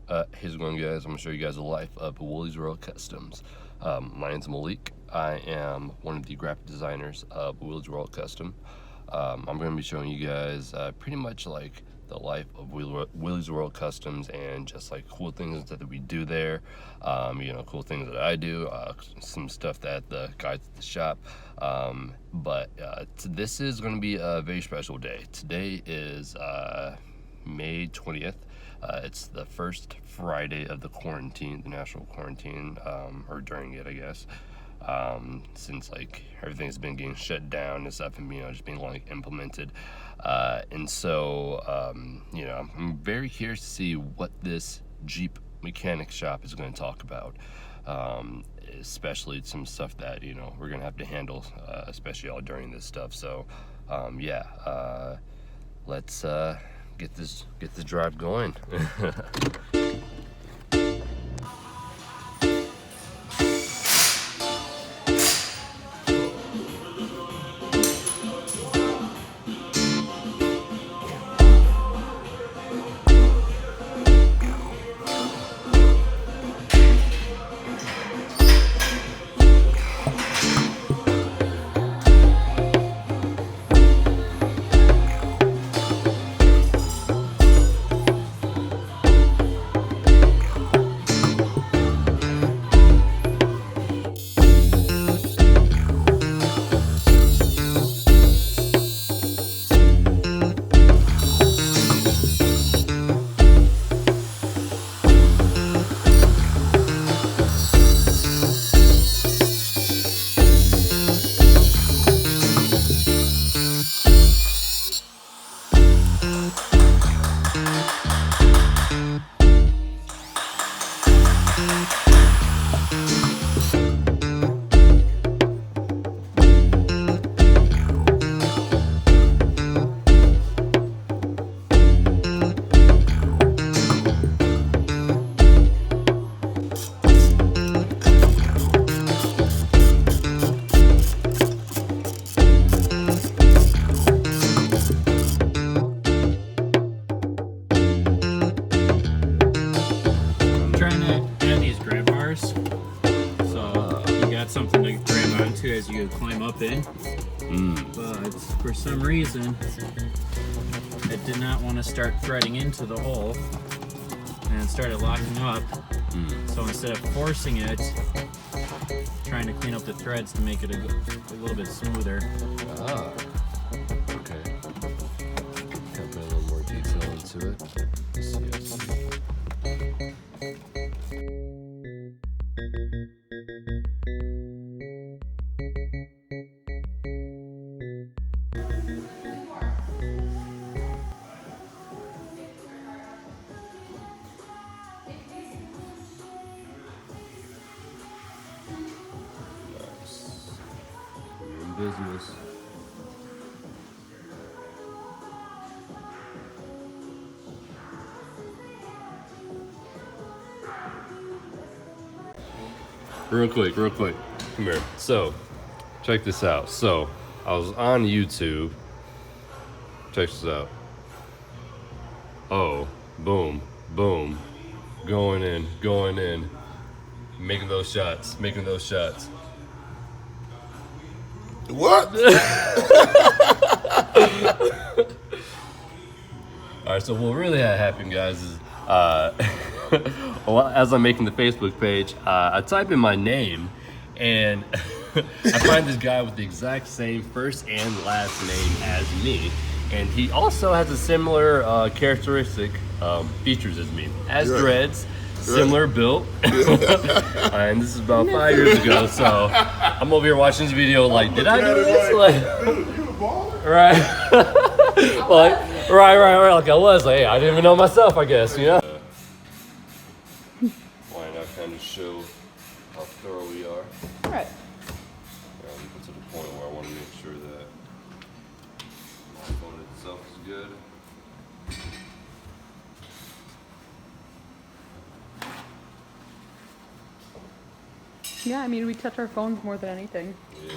How's it going, guys? I'm going to show you guys the life of Willys World Customs. My name's Malik. I am one of the graphic designers of Willys World Custom. I'm going to be showing you guys pretty much like the life of Willys World Customs and just like cool things that we do there. You know, cool things that I do, some stuff that the guys at the shop. But this is going to be a very special day. Today is May 20th. It's the first Friday of the quarantine, the national quarantine, or during it, I guess. Since like everything's been getting shut down and stuff, and just being like implemented, and so I'm very curious to see what this Jeep mechanic shop is going to talk about, especially some stuff that we're gonna have to handle, especially all during this stuff. So let's get this drive going. Something to grab onto as you climb up in, but for some reason it did not want to start threading into the hole and it started locking up. So instead of forcing it, trying to clean up the threads to make it a little bit smoother. Okay. Can put a little more detail into it. Business. Real quick, come here. So, check this out. So, I was on YouTube. Check this out. Oh, boom, boom. Going in. Making those shots. What? Alright, so what really had happened, guys, is as I'm making the Facebook page, I type in my name and I find this guy with the exact same first and last name as me, and he also has a similar characteristic features as me, has dreads, similar build. And this is about 5 years ago, so I'm over here watching this video like, did I do this? Like, right. right. Like I was like, hey, I didn't even know myself, I guess, Why not kind of show how thorough we are? Right. Get to the point where I want to make sure that my phone itself is good. Yeah, I mean, we touch our phones more than anything. Yeah.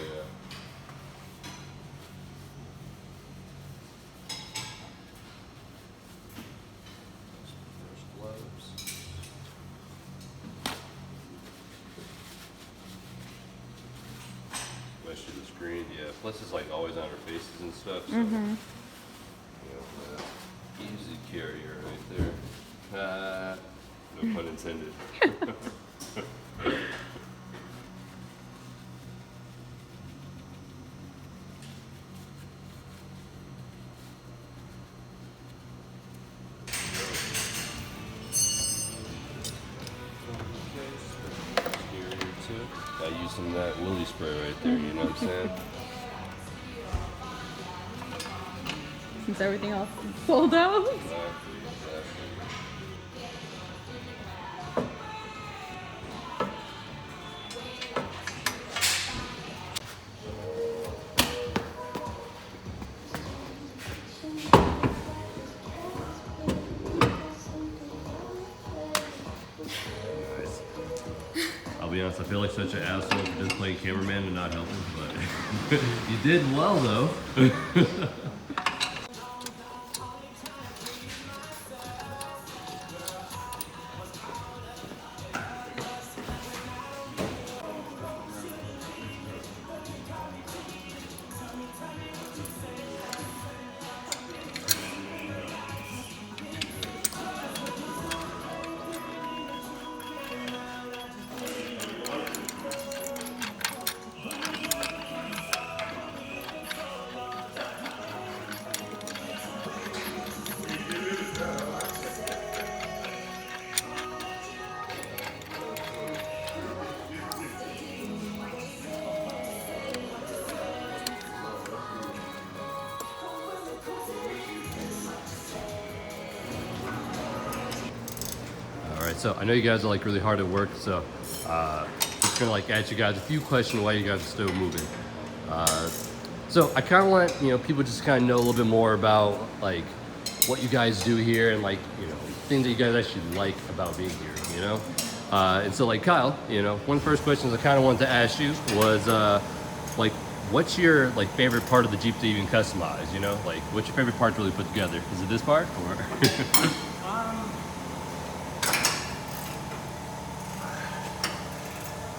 There's gloves. plus it's like always on our faces and stuff. So, easy carrier right there. No pun intended. I use some of that Willy spray right there, you know what I'm saying? Since everything else is sold out. Exactly. Nice. I'll be honest, I feel like such an asshole for just playing cameraman and not helping, but you did well though. So I know you guys are like really hard at work, so just gonna like ask you guys a few questions while you guys are still moving. So I kind of want people just kind of know a little bit more about like what you guys do here and like things that you guys actually like about being here, And so like Kyle, one of the first questions I kind of wanted to ask you was like what's your like favorite part of the Jeep to even customize? Like what's your favorite part to really put together? Is it this part or?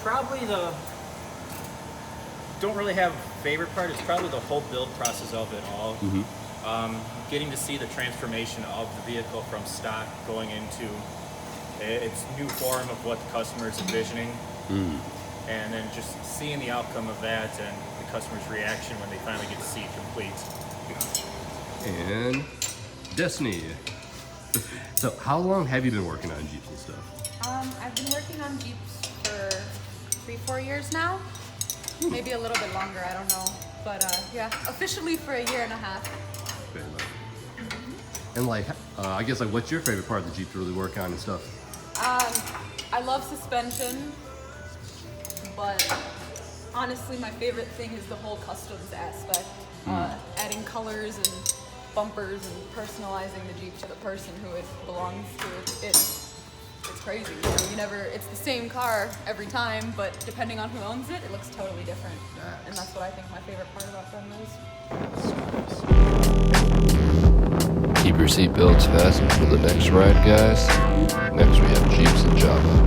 Probably don't really have a favorite part. It's probably the whole build process of it all. Getting to see the transformation of the vehicle from stock going into its new form of what the customer is envisioning, and then just seeing the outcome of that and the customer's reaction when they finally get to see it complete. And Destiny. So how long have you been working on Jeeps and stuff? I've been working on Jeeps for 3-4 years now. Maybe a little bit longer, I don't know. But yeah, officially for 1.5 years. Very much. And like, I guess like what's your favorite part of the Jeep to really work on and stuff? I love suspension, but honestly my favorite thing is the whole customs aspect. Adding colors and bumpers and personalizing the Jeep to the person who it belongs to. It's crazy. It's the same car every time, but depending on who owns it, it looks totally different. Nice. And that's what I think my favorite part about them is. Keep your seatbelts fastened for the next ride, guys. Next we have Jeeps and Java.